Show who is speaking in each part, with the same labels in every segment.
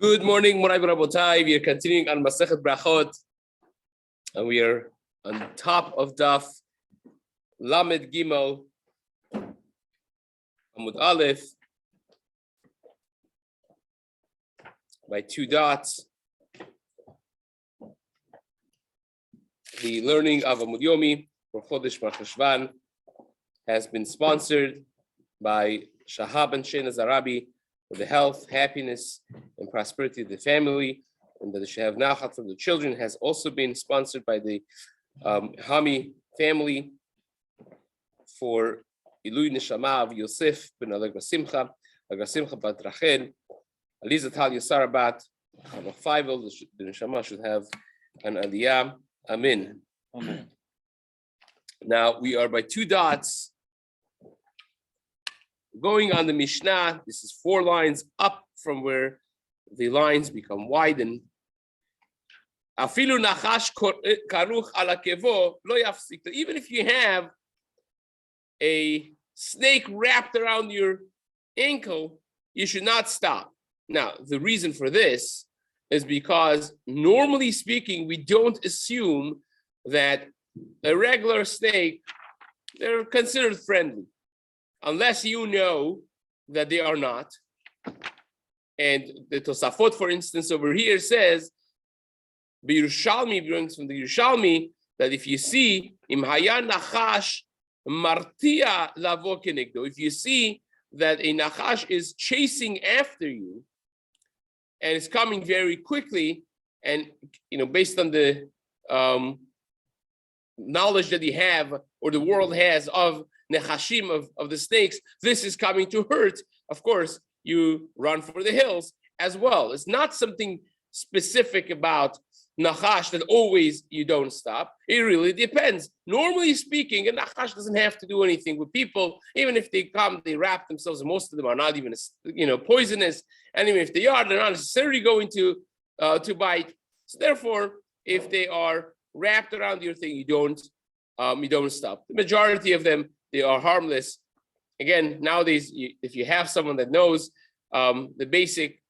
Speaker 1: Good morning, Morai Rabotai. We are continuing on Masechet Berachot, and we are on top of Daf Lamed Gimel Amud Aleph by 2 dots. The learning of Amud Yomi for Chodesh Mar Cheshvan has been sponsored by Shahab and Shena Rabbi for the health, happiness, and prosperity of the family, and that they should have nachat from the children. Has also been sponsored by the Hami family for Ilui Neshama of Yosef ben Allegra Simcha bat Rachel, Aliza Tal Yosara bat Chava Feivel. The Neshama should have an Aliyah. Amen. Amen. Now we are by 2 dots. Going on the Mishnah, this is 4 lines up from where the lines become widened. Even if you have a snake wrapped around your ankle, you should not stop. Now, the reason for this is because normally speaking, we don't assume that a regular snake, they're considered friendly, unless you know that they are not. And the Tosafot, for instance, over here says, Yerushalmi brings from the Yerushalmi that if you see Im haya nachash martia lavo kenegdo, if you see that a nachash is chasing after you and it's coming very quickly, and based on the knowledge that you have or the world has of nechashim, of the snakes, this is coming to hurt. Of course, you run for the hills as well. It's not something specific about nachash that always you don't stop. It really depends. Normally speaking, a nachash doesn't have to do anything with people. Even if they come, they wrap themselves, and most of them are not even poisonous. And even if they are, they're not necessarily going to bite. So therefore, if they are wrapped around your thing, you don't stop. The majority of them, they are harmless. Again, nowadays, if you have someone that knows the basic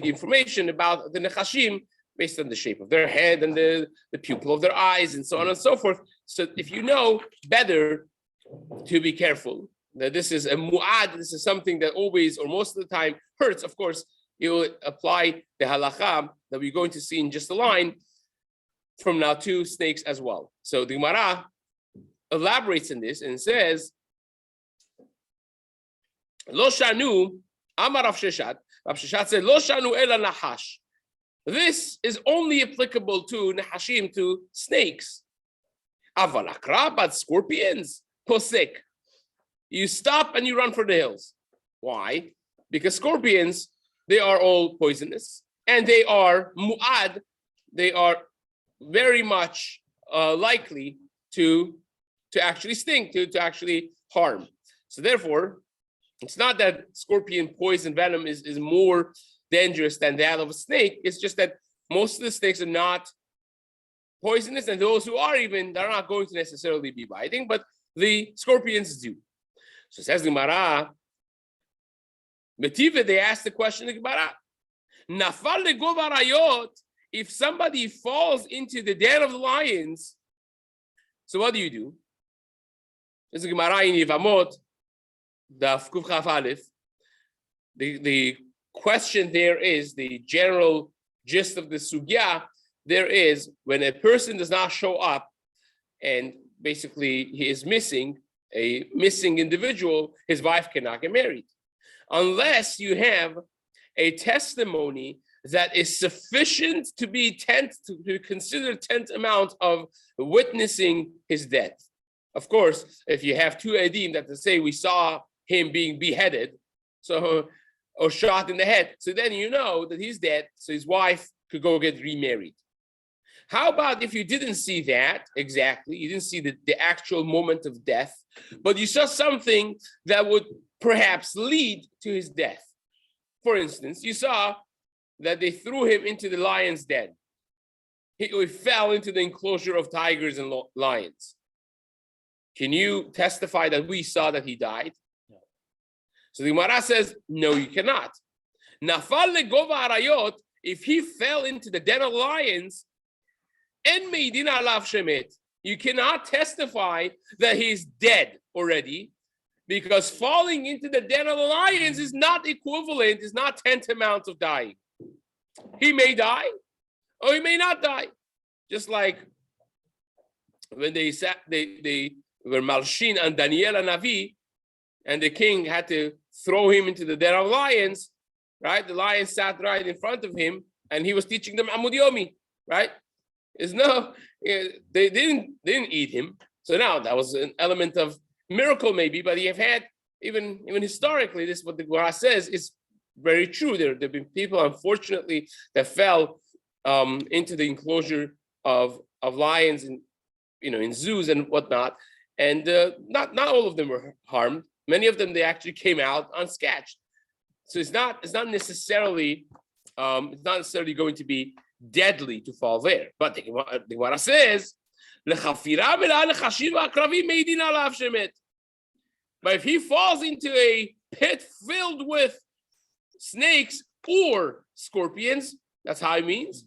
Speaker 1: information about the nechashim based on the shape of their head and the pupil of their eyes and so on and so forth, so if you know, better to be careful. That this is a mu'ad, this is something that always or most of the time hurts. Of course, you will apply the halacha that we're going to see in just a line from now to snakes as well. So the Gemara elaborates on this and says, Lo shanu, Amar Rav Sheshat. Rav Sheshat said, Lo shanu ela nahash. This is only applicable to nahashim, to snakes. Aval akra, but scorpions, posek. You stop and you run for the hills. Why? Because scorpions, they are all poisonous, and they are mu'ad. They are very much likely to actually sting, to actually harm. So therefore, it's not that scorpion poison venom is more dangerous than that of a snake. It's just that most of the snakes are not poisonous, and those who are even, they're not going to necessarily be biting, but the scorpions do. So says the Gemara, Metiva, they asked the question to Gemara, Nafal legova rayot, if somebody falls into the den of the lions, so what do? There's a Gemara in Yevamot, Daf Kuf Chaf Aleph. The question there is, the general gist of the sugya there is, when a person does not show up and basically he is missing, a missing individual, his wife cannot get married. Unless you have a testimony that is sufficient to be to consider amount of witnessing his death. Of course, if you have 2 edim that to say we saw him being beheaded, or shot in the head, so then you know that he's dead, so his wife could go get remarried. How about if you didn't see that exactly, you didn't see the actual moment of death, but you saw something that would perhaps lead to his death? For instance, you saw that they threw him into the lion's den. He fell into the enclosure of tigers and lions. Can you testify that we saw that he died? No. So the Gemara says, no, you cannot. Nafal legova arayot, if he fell into the den of lions, en meidin alav shemet, you cannot testify that he's dead already, because falling into the den of the lions is not equivalent, is not tantamount of dying. He may die, or he may not die. Just like when they were Malshin and Daniel and Navi, and the king had to throw him into the den of lions, right? The lions sat right in front of him, and he was teaching them Amud Yomi, right? They didn't eat him. So now that was an element of miracle, maybe, but you've had even historically, this is what the Gemara says is very true. There have been people, unfortunately, that fell into the enclosure of lions and in zoos and whatnot, and not all of them were harmed. Many of them, they actually came out unscathed. So it's not necessarily going to be deadly to fall there. But the Gemara says, but if he falls into a pit filled with snakes or scorpions, that's how it means,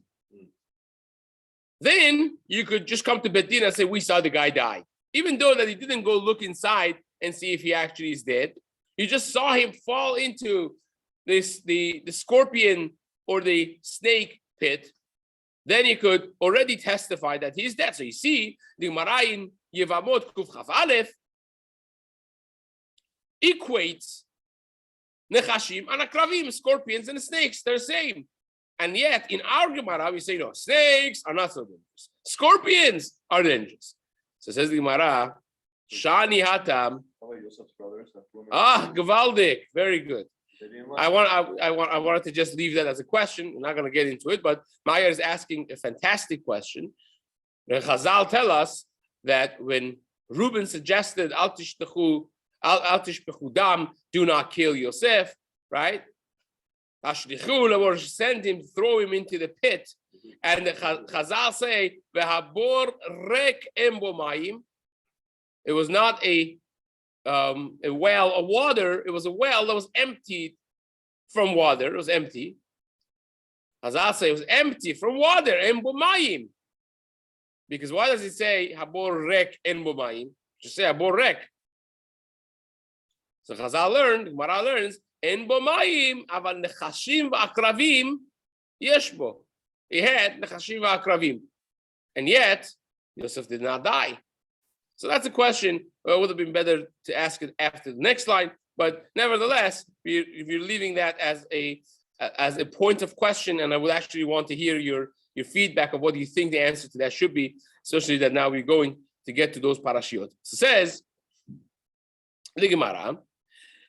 Speaker 1: then you could just come to Bet Din and say, we saw the guy die. Even though that he didn't go look inside and see if he actually is dead. You just saw him fall into the scorpion or the snake pit. Then you could already testify that he's dead. So you see, the Gemara in Yevamot Kuf Chaf Aleph equates Nechashim and Akravim, scorpions and snakes. They're the same. And yet, in our Gemara, we say, no, snakes are not so dangerous. Scorpions are dangerous. So says the Gemara, Shani Hatam. Gavaldik. Very good. I wanted to just leave that as a question. I'm not going to get into it, but Maya is asking a fantastic question. Chazal tell us that when Reuben suggested Al tishpechu dam, do not kill Yosef, right? Ashlichu, send him, throw him into the pit, and the Chazal say vehabor rek embomayim. It was not a well of water. It was a well that was emptied from water. It was empty. Chazal say it was empty from water. Embomayim. Because why does it say habor rek embomayim? Just say habor rek. So Chazal learned, Gemara learns, en bomayim aval nechashim va'akravim yeshbo. He had nechashim va'akravim, and yet Yosef did not die. So that's a question. It would have been better to ask it after the next line, but nevertheless, if you're leaving that as a point of question, and I would actually want to hear your feedback of what you think the answer to that should be, especially that now we're going to get to those parashiot. So says the Gemara.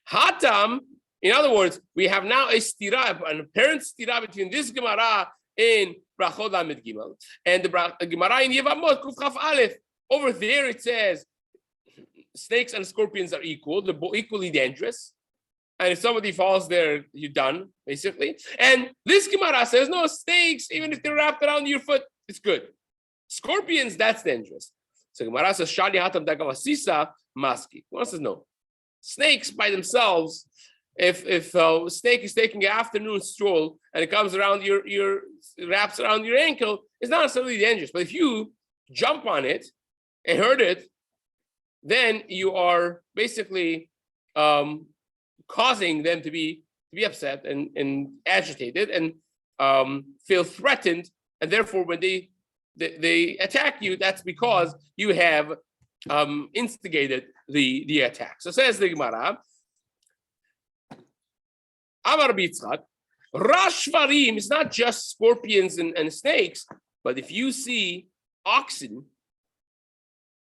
Speaker 1: Hatam, in other words, we have now a stira, an apparent stira between this Gemara in Berachot Lamed Gimel and the Gemara in Yevamot Kuf Chaf Aleph. Over there it says snakes and scorpions are equal, they're equally dangerous. And if somebody falls there, you're done, basically. And this Gemara says, no, snakes, even if they're wrapped around your foot, it's good. Scorpions, that's dangerous. So Gemara says, Shali Hatam Dagavasisa Maski. Gemara says, no. Snakes by themselves, if a snake is taking an afternoon stroll and it comes around wraps around your ankle, it's not necessarily dangerous. But if you jump on it and hurt it, then you are basically causing them to be upset and agitated and feel threatened. And therefore, when they attack you, that's because you have instigated the attack. So says the Gemara, Amar Bitzchak, Rashvarim is not just scorpions and snakes, but if you see oxen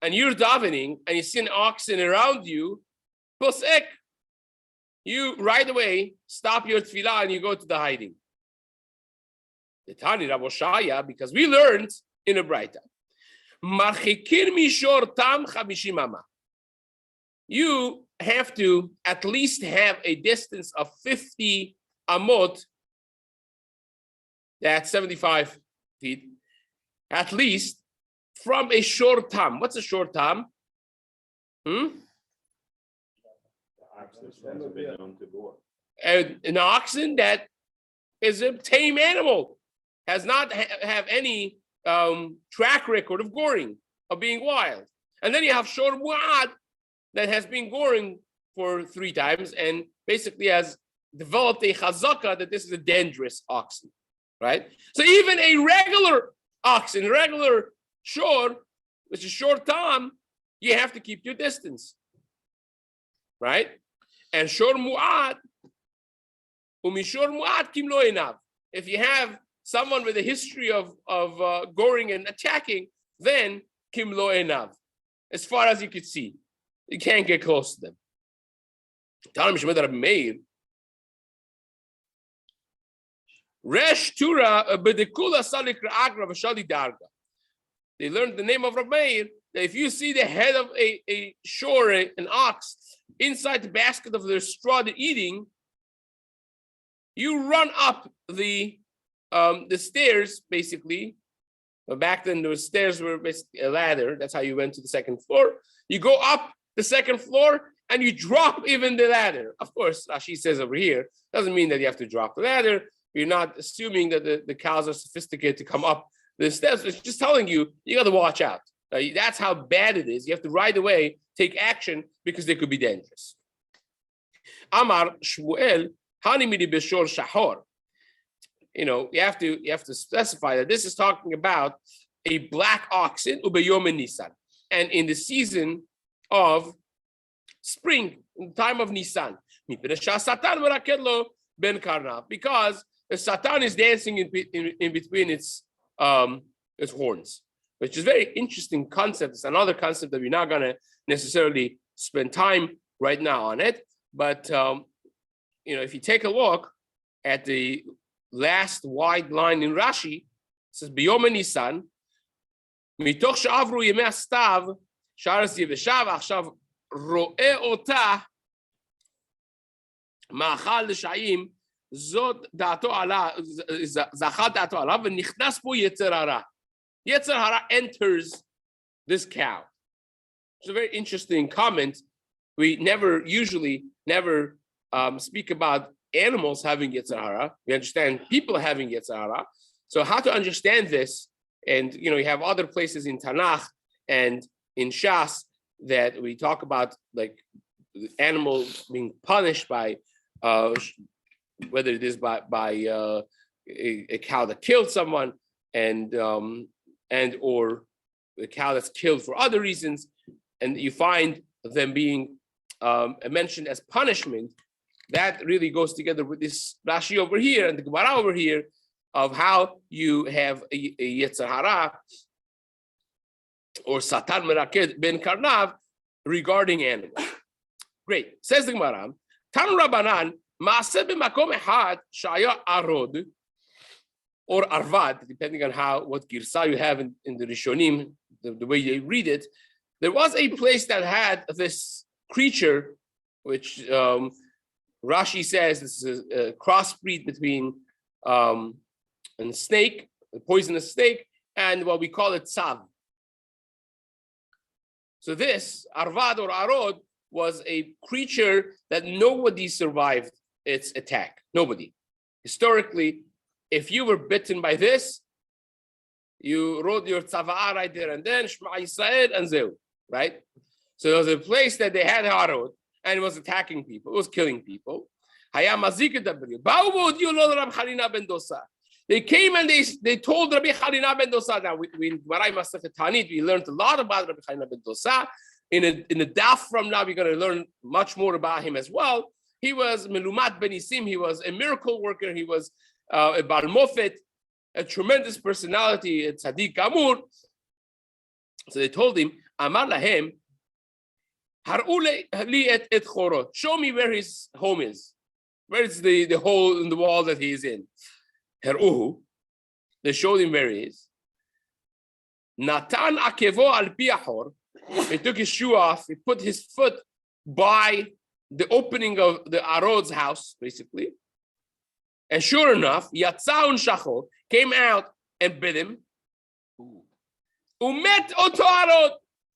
Speaker 1: and you're davening and you see an oxen around you, posek, you right away stop your tefillah and you go to the hiding. The Tani Raboshaya, because we learned in a Braita, you have to at least have a distance of 50 amot, that's 75 feet, at least from a short tam. What's a short tam? An oxen that is a tame animal, has not have any track record of goring, of being wild. And then you have Shor Mu'ad that has been goring for 3 times and basically has developed a chazaka that this is a dangerous oxen, right? So even a regular oxen, regular shor, which is short time, you have to keep your distance, right? And shor mu'ad, umishor mu'ad kim lo enav. If you have someone with a history of goring and attacking, then kim lo enav. As far as you could see, you can't get close to them. Resh Tura bedekula salik ra'agra v'shali darga. They learned the name of Rabbi Meir, that if you see the head of a shore, an ox, inside the basket of their straw they're eating, you run up the stairs, basically. Back then, those stairs were basically a ladder. That's how you went to the second floor. You go up the second floor and you drop even the ladder. Of course, Rashi says over here, doesn't mean that you have to drop the ladder. You're not assuming that the cows are sophisticated to come up the steps. It's just telling you, you got to watch out. That's how bad it is. You have to right away take action because they could be dangerous. Amar Shmuel, Hanimidi Beshor Shahor. You have to specify that this is talking about a black oxen, Ubeyom Nisan, and in the season of spring, in the time of Nisan, because the Satan is dancing in between its horns, which is a very interesting concept. It's another concept that we're not going to necessarily spend time right now on it. But if you take a look at the last wide line in Rashi, it says Biyom Nisan, mitoch she'avru yemei hastav, sharas yeveshav, achshav ro'eh otah, ma'achal l'shayim, zod da'ato ala, zachal da'ato ala, v'nichnas po yetzer hara. Yetzer hara enters this cow. It's a very interesting comment. We usually never speak about animals having Yetzer hara. We understand people having Yetzer hara. So how to understand this? And you have other places in Tanakh and in Shas that we talk about, like animals being punished by whether it is by a cow that killed someone and or a cow that's killed for other reasons, and you find them being mentioned as punishment. That really goes together with this Rashi over here and the Gemara over here of how you have a Yetzer hara or Satan Meraked Ben Karnav regarding animals. Great. Says the Gemara, Tan Rabbanan, Maaseh b'makom echad shaya arod or arvad, depending on what girsa you have in the Rishonim, the way you read it. There was a place that had this creature, which Rashi says this is a crossbreed between a snake, a poisonous snake, and what we call it tzav. So this, arvad or arod, was a creature that nobody survived its attack. Nobody. Historically, if you were bitten by this, you wrote your tzava'ah right there and then, Shema Yisrael and Zeu, right? So there was a place that they had arod, and it was attacking people, it was killing people. They came and they told Rabbi Charina ben Dosa. Now, we learned a lot about Rabbi Charina ben Dosa. In a daf from now, we're going to learn much more about him as well. He was Melumat ben Isim. He was a miracle worker. He was a Bar Mofet, a tremendous personality, a Tzaddik Amur. So they told him, Amar lahem, show me where his home is. Where is the hole in the wall that he is in? They showed him where he is. Natan akevo al piahor. He took his shoe off. He put his foot by the opening of the Arod's house, basically. And sure enough, Yatzaun Shachor came out and bit him. Umet oto Arod.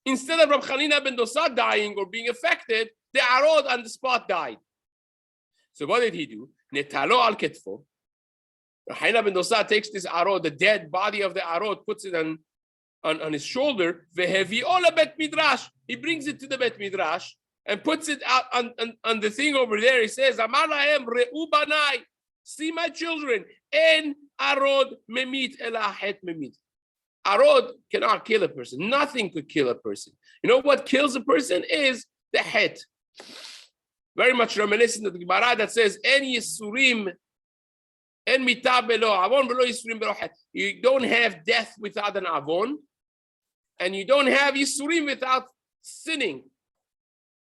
Speaker 1: Instead of Rabbi Chanina ben Dosa dying or being affected, the Arod on the spot died. So what did he do? Netalo al ketfo. Haina ben Dosa takes this arod, the dead body of the arod, puts it on his shoulder. Veheviola bet midrash. He brings it to the bet midrash and puts it out on the thing over there. He says, Amar lahem re'u banai. See my children. En arod memit ela het memit. Arod cannot kill a person. Nothing could kill a person. You know what kills a person is the het. Very much reminiscent of the Gemara that says, En yisurim, en mita belo, avon belo yisurim belo het. You don't have death without an avon, and you don't have yisurim without sinning.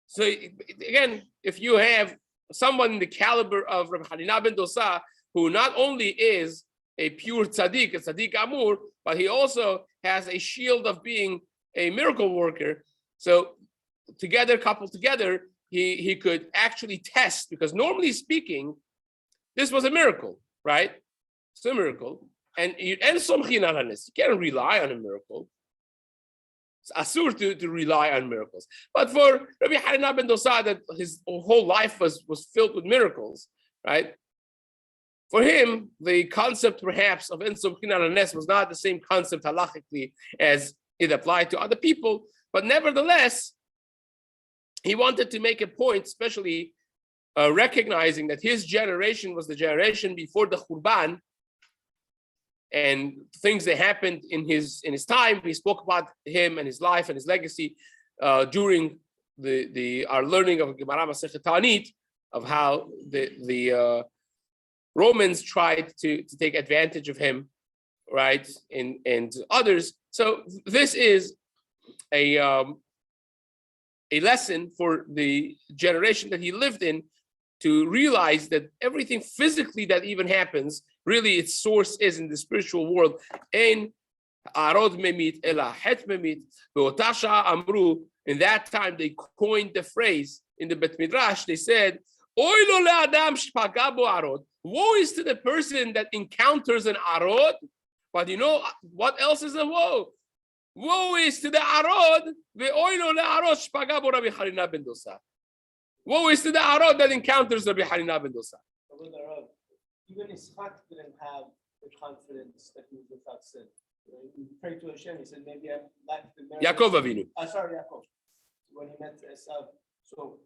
Speaker 1: So again, if you have someone in the caliber of Rabbi Hanina ben Dosa, who not only is a pure tzaddik, a tzaddik amur, but he also has a shield of being a miracle worker. So together, coupled together, he could actually test, because normally speaking, this was a miracle, right? It's a miracle. And somchin alanis, you can't rely on a miracle. It's asur to rely on miracles. But for Rabbi Hanina ben Dosa, that his whole life was filled with miracles, right? For him, the concept perhaps of en somchin alanis was not the same concept halachically as it applied to other people, but nevertheless, he wanted to make a point, especially recognizing that his generation was the generation before the Khurban, and things that happened in his time. We spoke about him and his life and his legacy during our learning of Gemara Masechet Ta'anit, of how the Romans tried to take advantage of him, right, and others. So this is a lesson for the generation that he lived in, to realize that everything physically that even happens, really its source is in the spiritual world. Ein arod memit ela het memit. Be'otasha amru. In that time, they coined the phrase in the Bet Midrash. They said, "Oy lo le'adam shpaga bo arod." Woe is to the person that encounters an arod. But you know what else is a woe? Woe is to the arod. Ve'oy lo le'arod shpaga bo Rabbi Hanina ben Dosa. Woe is to the arod that encounters Rabbi Hanina ben Dosa.
Speaker 2: Even Yitzchak didn't have the confidence that he was without sin. He prayed to Hashem. He said, "Maybe I lacked the merit."
Speaker 1: Yaakov Avinu.
Speaker 2: Yaakov. When he met Esav, so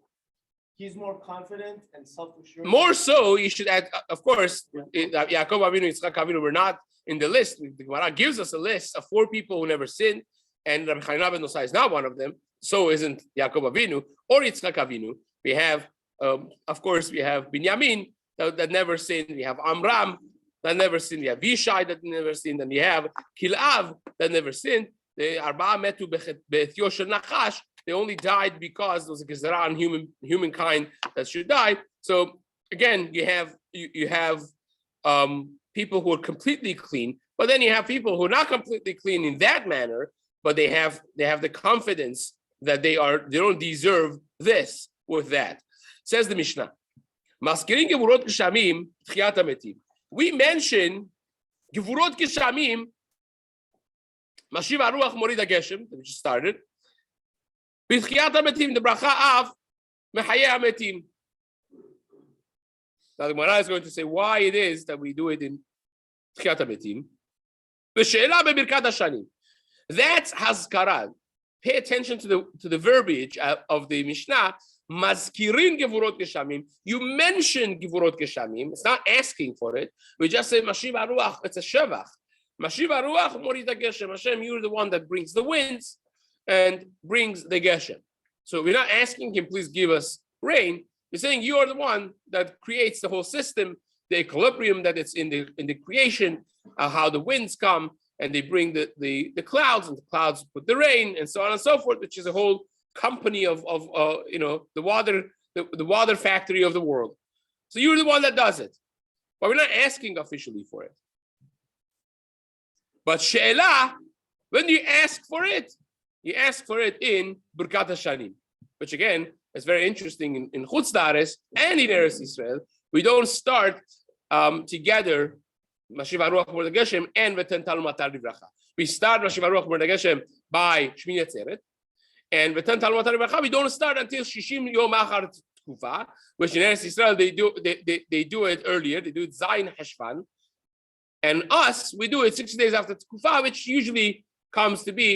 Speaker 2: he's more confident and self-assured.
Speaker 1: More so, you should add, of course, Yaakov Avinu, Yitzchak Avinu were not in the list. The Gemara gives us a list of 4 people who never sinned, and Rabbi Hanina ben Dosa is not one of them. So isn't Yaakov Avinu or Yitzchak Avinu. We have, of course, we have Binyamin that never sinned. We have Amram that never sinned. We have Yishai that never sinned. And we have Kilav that never sinned. The Arba'a metu be'etio shel nachash. They only died because there was a gezerah on humankind that should die. So again, you have people who are completely clean, but then you have people who are not completely clean in that manner, but they have the confidence that they don't deserve this with that. Says the Mishnah. Maskirin gevurot geshamim tchiyat hametim. We mention gevurot geshamim, mashiv haruach morid hageshem, that we just started. B'tchiyat hametim, the bracha of mechayeh hametim. Now the Gemara is going to say why it is that we do it in tchiyat hametim. V'she'ela bebirkat hashanim. That's hazkara. Pay attention to the verbiage of the Mishnah. Mazkirin gevurot geshamim. You mention gevurot geshamim. It's not asking for it. We just say mashiv haruach. It's a shevach. Mashiv haruach morid hageshem. Hashem, you're the one that brings the winds and brings the geshem. So we're not asking him, please give us rain. We're saying you are the one that creates the whole system, the equilibrium that it's in the creation, how the winds come and they bring the clouds, and the clouds put the rain, and so on and so forth, which is a whole company of the water factory of the world. So you're the one that does it, but we're not asking officially for it. But she'elah, when you ask for it, you ask for it in Birkat Hashanim, which again is very interesting in Chutz La'aretz and in Eretz Yisrael. We don't start together Mashiv Haruach Morid Hageshem and V'ten Talmud Matar Livracha. We start Mashiv Haruach Morid Hageshem by Shmini Atzeret, and V'ten Talmud Matar Livracha we don't start until Shishim Yom Achar Tkufa, which in Eretz Yisrael they do it earlier. They do it Zayin Heshvan, And us, we do it 60 days after Tekufa, which usually comes to be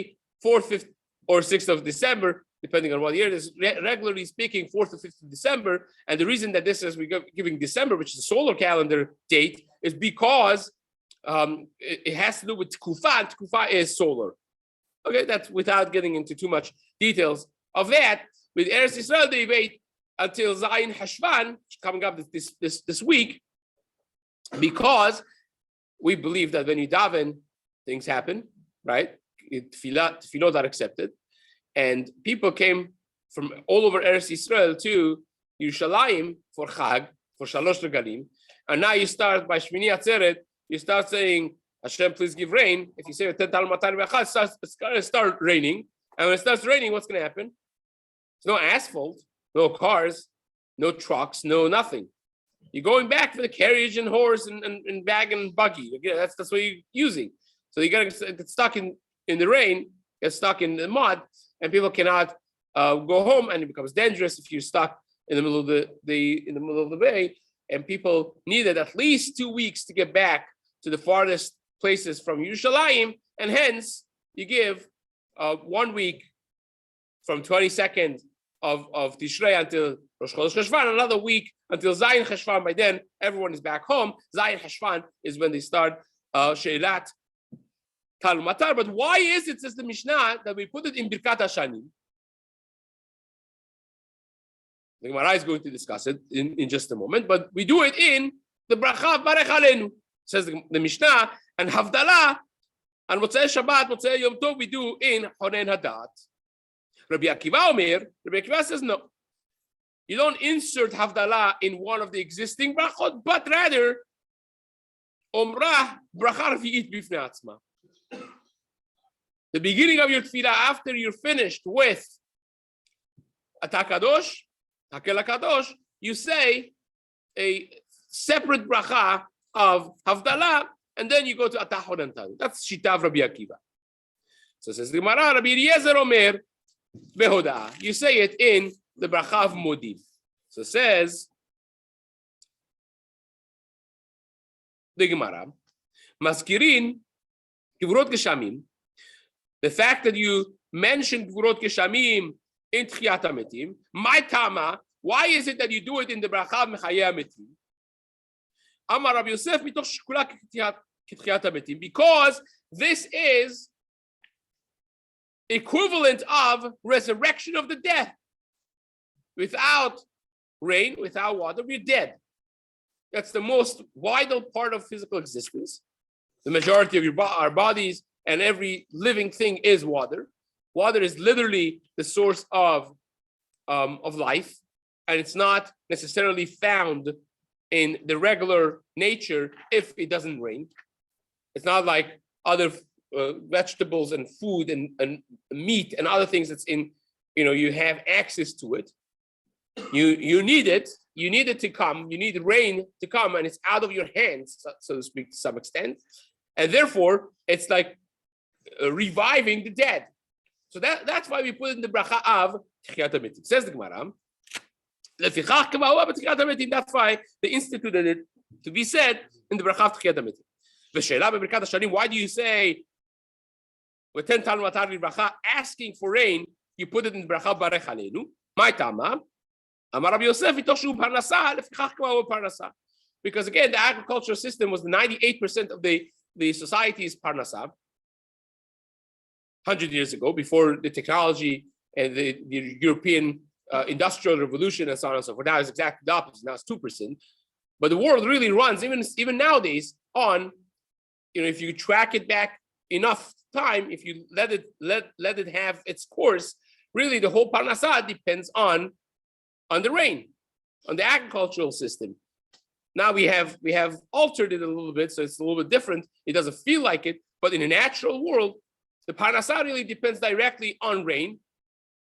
Speaker 1: 4th, 5th, or 6th of December, depending on what year it is. Regularly speaking, 4th or 5th of December. And the reason that this is we're giving December, which is a solar calendar date, is because it has to do with Tekufa, and Tekufa is solar. Okay, that's without getting into too much details of that. With Eretz Yisrael, they wait until Zayin Hashvan, coming up this week, because we believe that when you daven, things happen, right? Tefillot are accepted. And people came from all over Eretz Yisrael to Yerushalayim for Chag, for Shalosh Regalim. And now you start by Shmini Atzeret, you start saying, Hashem, please give rain. If you say it's going to start raining. And when it starts raining, what's going to happen? There's no asphalt, no cars, no trucks, no nothing. You're going back for the carriage and horse and bag and buggy. Again, that's what you're using. So you got to get stuck in the rain, get stuck in the mud, and people cannot go home, and it becomes dangerous if you're stuck in the middle of the bay. And people needed at least 2 weeks to get back to the farthest places from Yerushalayim, and hence you give 1 week from 22nd of Tishrei until Rosh Chodesh Cheshvan, another week until Zayin Cheshvan. By then, everyone is back home. Zayin Cheshvan is when they start Sheilat Tal Matar. But why is it, says the Mishnah, that we put it in Birkat Hashanim? The Gemara is going to discuss it in just a moment, but we do it in the Bracha Barech Aleinu, says the Mishnah, and Havdalah, and Motzei Shabbat, Motzei Yom Tov, we do in Honen Hadat. Rabbi Akiva says no. You don't insert Havdalah in one of the existing brachot, but rather, Omrah Bracha Revi'it Bifnei Atzma. The beginning of your tefillah, after you're finished with Ata Kadosh, Hakel HaKadosh, you say a separate bracha of Havdalah, and then you go to Ata Honen Hadat. That's Shitav Rabbi Akiva. So says the Gemara, Rabbi Eliezer Omer, Behoda. You say it in the bracha of Modiv. So says the Gemara, Maskirin Gvurot Geshamim. The fact that you mentioned Gvurot Geshamim in Tchiyat HaMetim, my Tama, why is it that you do it in the bracha of Mechayei HaMetim? Amar Rabbi Yosef mitoch shekula k'Tchiyat HaMetim, because this is equivalent of resurrection of the dead. Without rain, without water, we're dead. That's the most vital part of physical existence. The majority of our bodies and every living thing is water. Water is literally the source of life, and it's not necessarily found in the regular nature if it doesn't rain. It's not like other vegetables and food and meat and other things that's in, you have access to it. You need it. You need it to come. You need rain to come, and it's out of your hands, so to speak, to some extent. And therefore, it's like reviving the dead. So that's why we put it in the bracha of Tchiyat HaMetim. Says the Gemara. That's why they instituted it to be said in the bracha of Tchiyat HaMetim. Why do you say with 10 Talmud bracha asking for rain? You put it in the bracha Barech Aleinu. My Tama. Amar Rabbi Yosef itoch shu parnasa lefichach k'ma'u parnasa. Because again, the agricultural system was 98% of the society's parnasa. 100 years ago, before the technology and the European industrial revolution and so on and so forth. Now it's exactly the opposite. Now it's 2%. But the world really runs, even nowadays, on, if you track it back enough time, if you let it have its course, really the whole parnasa depends on the rain, on the agricultural system. Now we have altered it a little bit, so it's a little bit different. It doesn't feel like it, but in a natural world, the parnasa really depends directly on rain,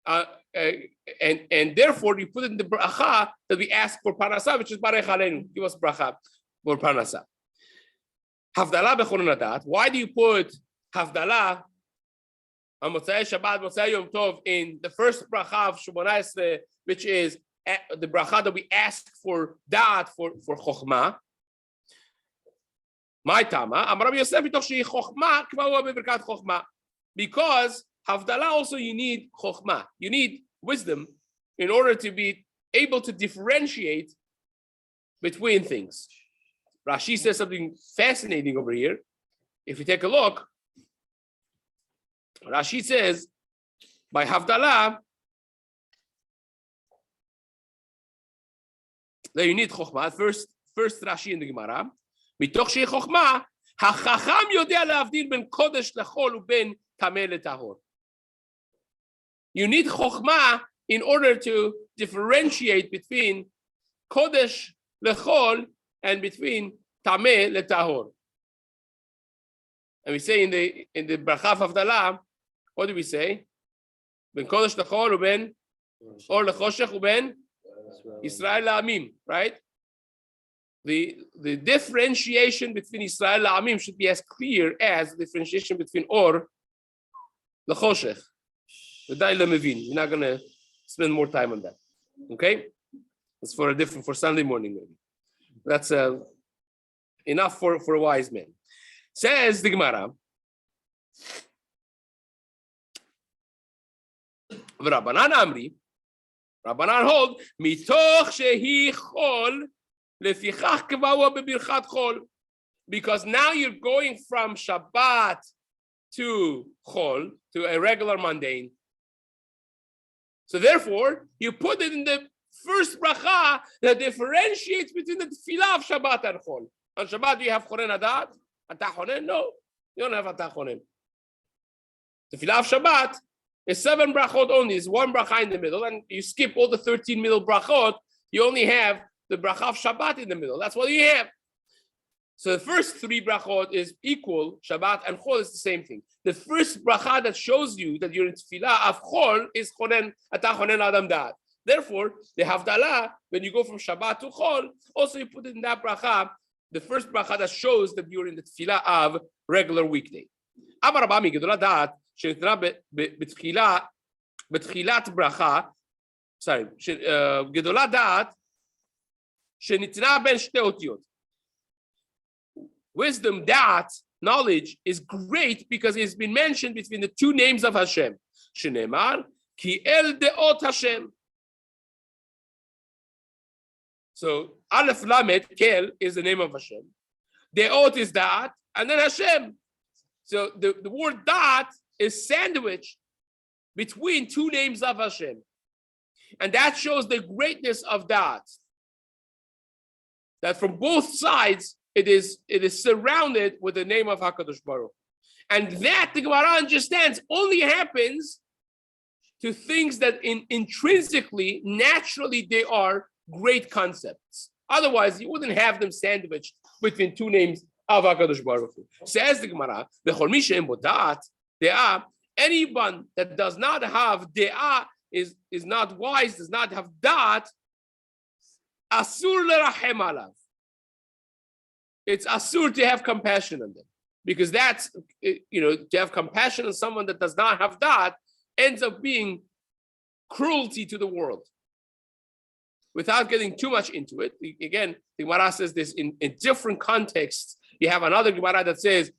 Speaker 1: and therefore we put it in the bracha that we ask for parnasa, which is Barech Aleinu. Give us bracha for parnasa. Havdalah b'chonen hadat. Why do you put Havdalah on Motzei Shabbat, Motzei Yom Tov in the first bracha of Shemona Esrei, which is the bracha that we ask for da'at, for chokhmah? My Tama, Amar Rabbi Yosef mitoch shehi chokhmah k'ma huwa beberkat chokhmah. Because Havdalah also you need chokhmah. You need wisdom in order to be able to differentiate between things. Rashi says something fascinating over here. If you take a look, Rashi says, by Havdalah, that you need chokhmah. First Rashi in the Gemara. Mitoch shei chokhmah, hachacham yodea lehavdil ben kodesh lechol uben tameh letahor. You need chokhmah in order to differentiate between kodesh lechol and between tameh letahor. And we say in the bracha of Havdalah, what do we say? Ben kodesh lechol uben or lechoshech uben Yisraeli la'amim, right? The differentiation between Yisraeli la'amim should be as clear as the differentiation between or lechoshech. We're not going to spend more time on that. Okay? It's for Sunday morning maybe. That's enough for a wise man. Says the Gemara, Rabbanan Amri, Rabbanan hold, mitoch shehi chol, lefichach k'va'hu bebirchat chol. Because now you're going from Shabbat to chol, to a regular mundane. So therefore, you put it in the first bracha that differentiates between the tefillah of Shabbat and chol. On Shabbat, do you have choren adat? Atah chonen? No, you don't have atah chonen. The tefillah of Shabbat is 7 brachot only. It's 1 bracha in the middle, and you skip all the 13 middle brachot. You only have the bracha of Shabbat in the middle. That's what you have. So the first 3 brachot is equal. Shabbat and chol is the same thing. The first bracha that shows you that you're in tefillah of chol is chonen atah chonen adam da'at. Therefore, the Havdalah, when you go from Shabbat to chol, also you put it in that bracha, the first bracha that shows that you're in the tefillah of regular weekday. Amar Rabbi gedolah da'at שניתנה בתחילת ברכה, גדולה דעת שניתנה בין שתי אותיות. Wisdom, da'at, knowledge is great because it's been mentioned between the 2 names of Hashem. שנאמר, כי אל דעות Hashem. So, Aleph Lamed, Kel, is the name of Hashem. De'ot is da'at, and then Hashem. So, the word da'at is sandwiched between 2 names of Hashem. And that shows the greatness of da'at. That from both sides, it is surrounded with the name of HaKadosh Baruch. And that, the Gemara understands, only happens to things that intrinsically, naturally, they are great concepts. Otherwise, you wouldn't have them sandwiched between 2 names of HaKadosh Baruch Hu. Says the Gemara, V'chol mi she'en bo da'at, de'ah, anyone that does not have de'ah, is not wise, does not have da'at, asur lerachem alav. It's asur to have compassion on them. Because that's, to have compassion on someone that does not have da'at ends up being cruelty to the world. Without getting too much into it, again, the Gemara says this in different contexts. You have another Gemara that says,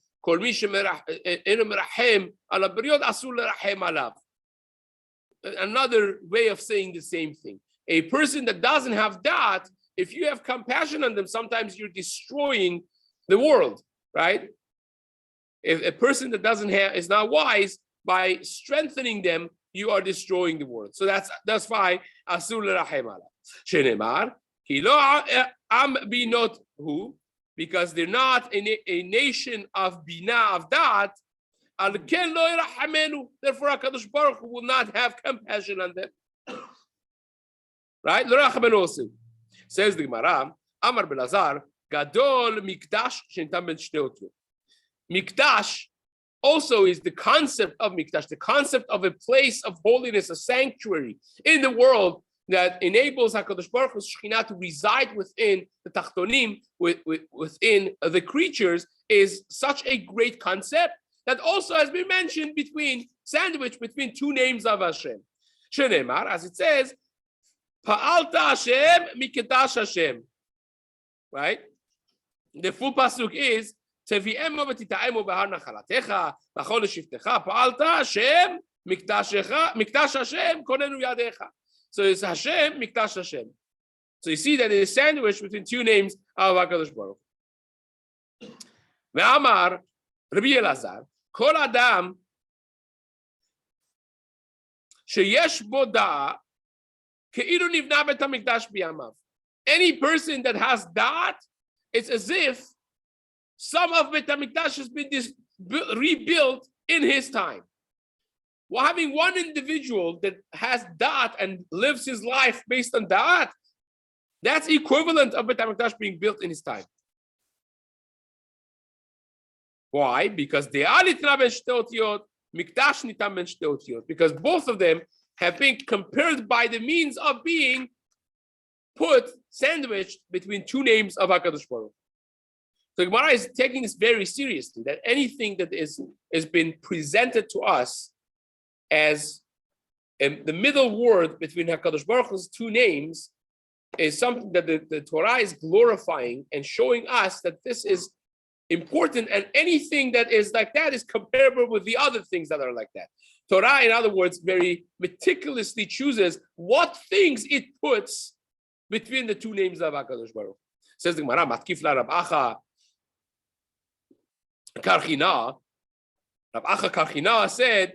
Speaker 1: another way of saying the same thing. A person that doesn't have that, if you have compassion on them, sometimes you're destroying the world, right? If a person that doesn't have is not wise, by strengthening them, you are destroying the world. So that's why asur lerachem alav. Shenemar ki lo am binot hu, because they're not a nation of bina, of dat. Al ken lo yirachamenu. Therefore, HaKadosh Baruch Hu will not have compassion on them. Right? Lo yirachamenu osim. Says the Gemara, Amar Belazar, Gadol Mikdash shenitam ben shtei otiyot. Mikdash also is the concept of Mikdash, the concept of a place of holiness, a sanctuary in the world that enables HaKadosh Baruch Hu's Shekhinah to reside within the Tachtonim, within the creatures, is such a great concept that also has been mentioned sandwiched between 2 names of Hashem. Shenemar, as it says, Pa'alta Hashem, Mikedash Hashem. Right? The full pasuk is, תביאמו ותטעמו בהר נחלתך, וכל לשבטך, פעלת השם, מקדש השם, כוננו ידיך. So it's Hashem, Mikdash Hashem. So you see that it is sandwiched between two names of HaKadosh Baruch Hu. Ve'amar, Rabbi Elazar, Kol Adam, sheyesh bo da'a, ke'ilu nivna bet HaMikdash biyamav. Any person that has da'at, it's as if some of Bet HaMikdash has been rebuilt in his time. Well, having one individual that has da'at and lives his life based on da'at, that's equivalent of Bet HaMikdash being built in his time. Why? Because because both of them have been compared by the means of being put, sandwiched between two names of HaKadosh Baruch. So Gemara is taking this very seriously, that anything that is been presented to us as the middle word between HaKadosh Baruch Hu's two names is something that the Torah is glorifying and showing us that this is important, and anything that is like that is comparable with the other things that are like that. Torah, in other words, very meticulously chooses what things it puts between the two names of HaKadosh Baruch. Says the Gemara, Matkif la Rab Acha Karchina. Rab Acha Karchina said,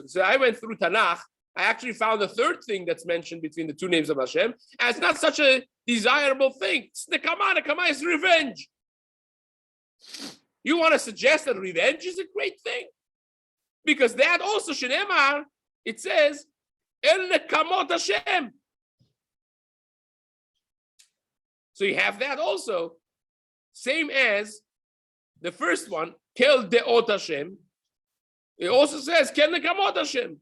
Speaker 1: so I went through Tanakh. I actually found the third thing that's mentioned between the two names of Hashem, and it's not such a desirable thing. It's nekama. Nekama is revenge. You want to suggest that revenge is a great thing? Because that also, Shenemar, it says, El nekamot Hashem. So you have that also, same as the first one, Kel deot Hashem. It also says, Kel nekamot Hashem.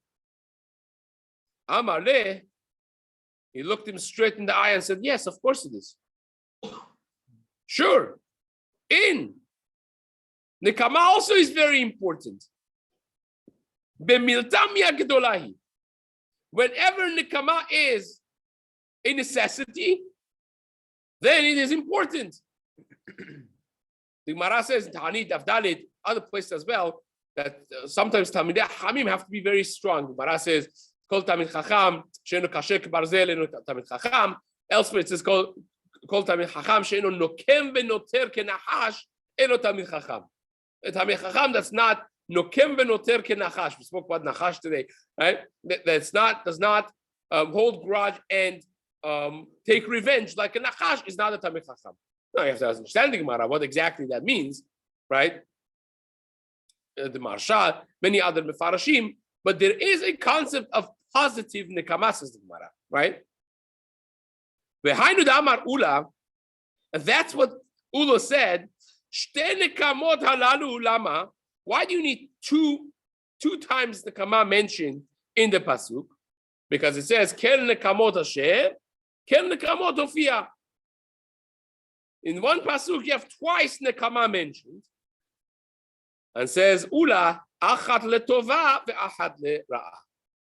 Speaker 1: Amar le, he looked him straight in the eye and said, yes, of course it is. Sure. In. Nekama also is very important. Bemiltam yagdolahi. Whenever nekama is a necessity, then it is important. The Gemara says, Ta'anit, Avdalit, other places as well, that sometimes Talmidei Hamim have to be very strong. The Gemara says, Kol Tamid Chacham, she'eno kasher kebarzel, eno Tamid Chacham. Elsewhere it says, Kol Tamid Chacham, she'eno nokem venoter kenachash, eno Tamid Chacham. A Tamid Chacham that's not nokem venoter kenachash. We spoke about nachash today, right? Does not hold grudge and take revenge like a nachash is not a Tamid Chacham. Now you have to understand the Gemara, what exactly that means, right? The Marsha, many other Mefarashim, but there is a concept of positive nekama, says the Gemara, right? V'hainu da'amar Ula, and that's what Ula said. Shte nekamot halalu lama. Why do you need two times nekama mentioned in the pasuk? Because it says kel nekamot Hashem, kel nekamot Hofia. In one pasuk, you have twice nekama mentioned, and says Ula achat letova ve'achat le'ra'ah.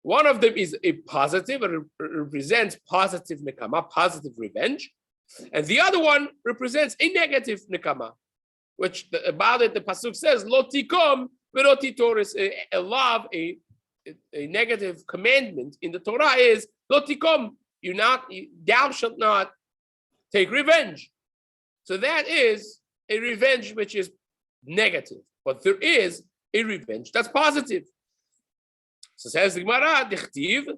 Speaker 1: One of them is a positive, it represents positive nekama, positive revenge, and the other one represents a negative nekama, which about it the pasuk says lo tikom ve'lo titoris. A love, a negative commandment in the Torah is lo tikom. Thou shalt not take revenge. So that is a revenge which is negative, but there is a revenge that's positive. So says the Gemara, Dichtiv,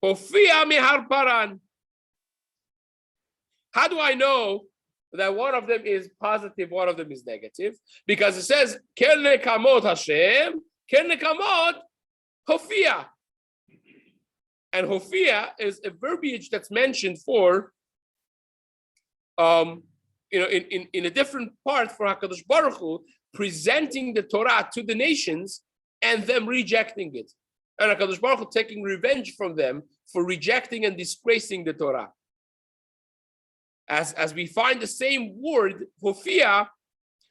Speaker 1: Hofia mehar paran. How do I know that one of them is positive, one of them is negative? Because it says, Kel nekamot Hashem, Kel nekamot Hofia. And Hofia is a verbiage that's mentioned for in a different part for HaKadosh Baruch Hu, presenting the Torah to the nations and them rejecting it. And HaKadosh Baruch Hu taking revenge from them for rejecting and disgracing the Torah. As we find the same word, Hofia,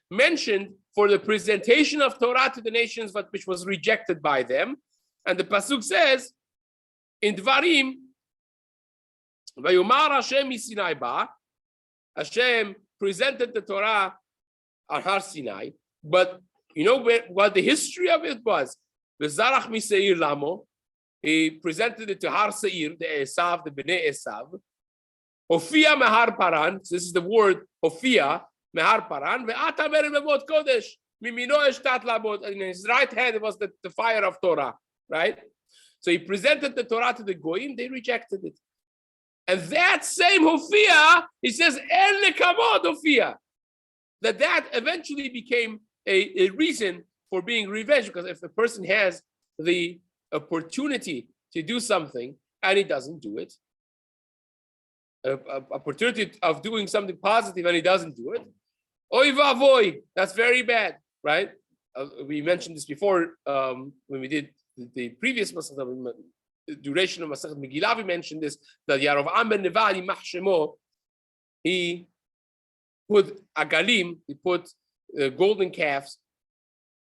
Speaker 1: mentioned for the presentation of Torah to the nations, but which was rejected by them. And the Pasuk says, in Dvarim, Vayomar Hashem miSinai ba, Hashem presented the Torah on Har Sinai, but you know what the history of it was? V'zarach miseir lamo. He presented it to Har Seir, the Esav, the Bnei Esav. Hofia mehar paran. So this is the word Hofia mehar paran. Ve'ata mer b'mod kodesh. Mimino eshtat labot. In his right hand it was the fire of Torah, right? So he presented the Torah to the Goyim. They rejected it. And that same Hofia, he says, El nekamod Hofia. That eventually became a reason for being revenged, because if a person has the opportunity to do something and he doesn't do it, opportunity of doing something positive and he doesn't do it, oy vavoy, that's very bad, right? We mentioned this before when we did the previous Masechet, the duration of Masechet Megillah. We mentioned this, that Yarovam ben Nevat Yimach Shemo, he put agalim, he put golden calves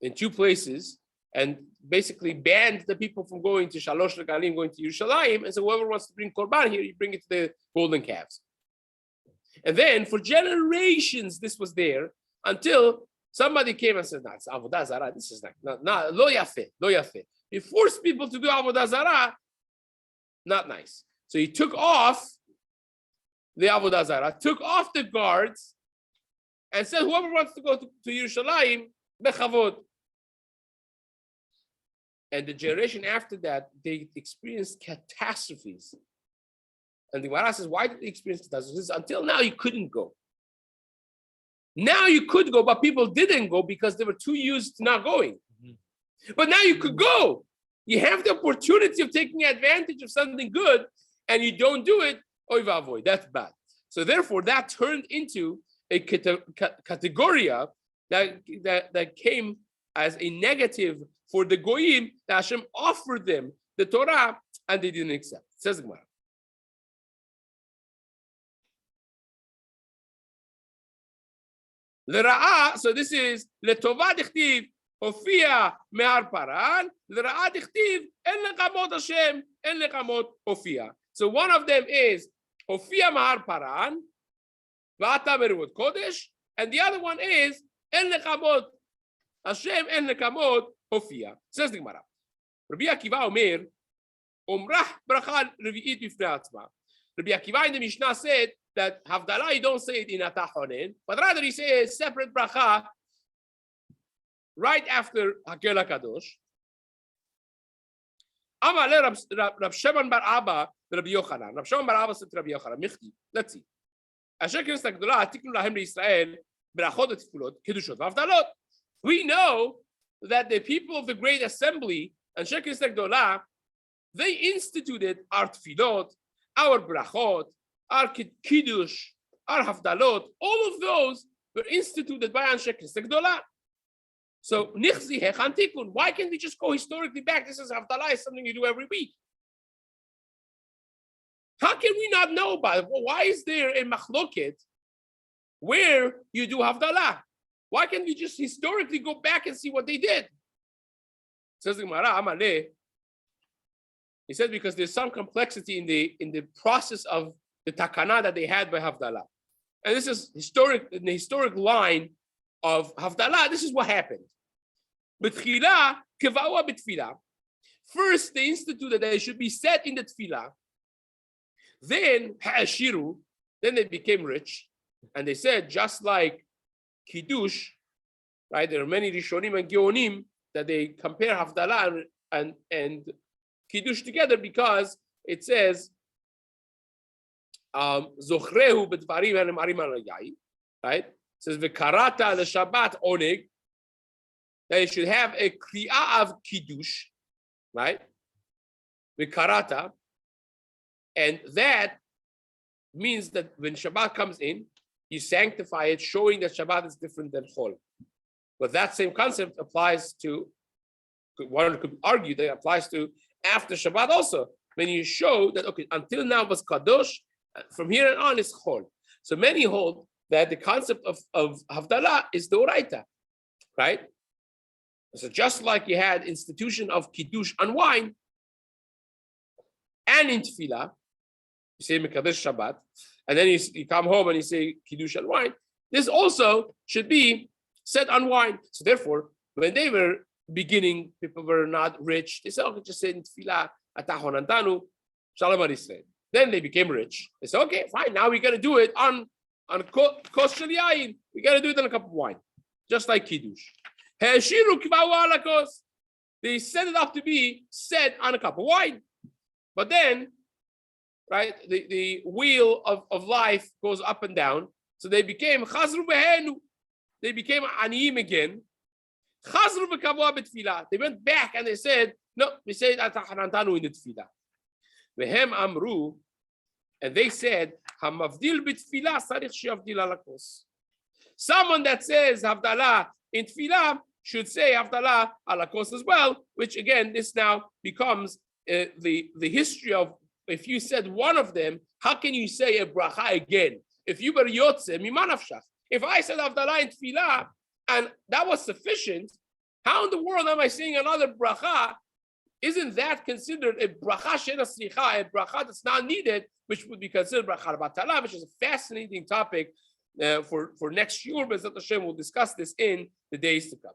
Speaker 1: in two places, and basically banned the people from going to Shalosh Regalim, going to Yerushalayim, and so whoever wants to bring Korban here, you bring it to the golden calves. And then for generations this was there until somebody came and said, "No, it's Avodah Zarah. This is not lo yafeh, lo yafeh." He forced people to do Avodah Zarah, not nice. So he took off the Avodah Zarah, took off the guards, and said, "Whoever wants to go to Yerushalayim, bechavod." And the generation after that, they experienced catastrophes. And the Gemara says, why did they experience catastrophes? Until now, you couldn't go. Now you could go, but people didn't go because they were too used to not going. Mm-hmm. But now you could go. You have the opportunity of taking advantage of something good, and you don't do it, oy vavoy, that's bad. So therefore, that turned into a categoria that came as a negative for the Goyim, that Hashem offered them the Torah and they didn't accept. Says the Gemara. L'ra'a, so this is L'tova dichtiv Hofia me'ar paran. L'ra'a dichtiv en lekamot Hashem en lekamot Hofia. So one of them is Hofia me'ar paran v'ata meruvot kodesh, and the other one is en lekamot Hashem en lekamot Hofia. Says the Gemara. Rabbi Akiva Omer, Omrah bracha revi'it b'fnei atzma. Rabbi Akiva in the Mishnah said that Havdalah, you don't say it in Atah Honen, but rather he says separate bracha right after Hakel HaKadosh. Amar le Rab Shimon bar Abba Rabbi Yochanan. Rab Shimon bar Abba said to Rabbi Yochanan, Michti, let's see. Asher k'nesta gdolah tiknu lahem leYisrael berachot u'tefilot kedushot v'havdalot. We know that the people of the Great Assembly and Sheker Gdolah, they instituted our tefillot, our brachot, our kiddush, our havdalot. All of those were instituted by Anshe Knesset Gdolah. So nichzi hechan tikun. Why can't we just go historically back? This is havdalah, is something you do every week. How can we not know about it? Well, why is there a machloket where you do havdalah? Why can't we just historically go back and see what they did? Says the Gemara, Amaleh. He said because there's some complexity in the process of the takana that they had by Havdalah. And this is in the historic line of Havdalah, this is what happened. B'tchila kevaua b'tfila. First, they instituted that it should be said in the tefillah. Then ha'ashiru, then they became rich. And they said, just like Kiddush, right? There are many Rishonim and Geonim that they compare Havdalah and Kiddush together because it says Zochrehu b'dvarim ha'nemarim al yayin, right? It says V'karata l'Shabbat oneg, that it should have a kriya of Kiddush, right? V'karata, and that means that when Shabbat comes in, you sanctify it, showing that Shabbat is different than Chol. But that same concept applies to, one could argue that it applies to after Shabbat also. When you show that, okay, until now was Kadosh, from here on is Chol. So many hold that the concept of Havdalah is the Oraita, right? So just like you had institution of Kiddush on wine and in Tefillah, You say Mekadesh Shabbat, and then you come home and you say Kiddush and wine. This also should be said on wine. So therefore, when they were beginning, people were not rich. They said, okay, just say in Tefillah, Atahon Antanu, Shalom Yisraeli. Then they became rich. They said, okay, fine, now we're going to do it on Kos Shel Yayin. We're going to do it on a cup of wine, just like Kiddush. They set it up to be said on a cup of wine. But then, right, the wheel of life goes up and down. So they became Chazru Behenu. They became Aniyim again. Chazru Bekavua B'Tfilah. They went back and they said, no, we say Atachanantanu in the Tfilah. Vehem Amru, and they said, Hamavdil B'Tfilah Sarich Shavdil Alakos. Someone that says Havdalah in Tfilah should say Havdalah Alakos as well, which again, this now becomes the history of, if you said one of them, how can you say a bracha again? If you were Yotze, Mimanavshach. If I said Havdalah in Tfilah, and that was sufficient, how in the world am I saying another bracha? Isn't that considered a bracha shena slicha, a bracha that's not needed, which would be considered bracha batala, which is a fascinating topic for next year, but Hashem will discuss this in the days to come.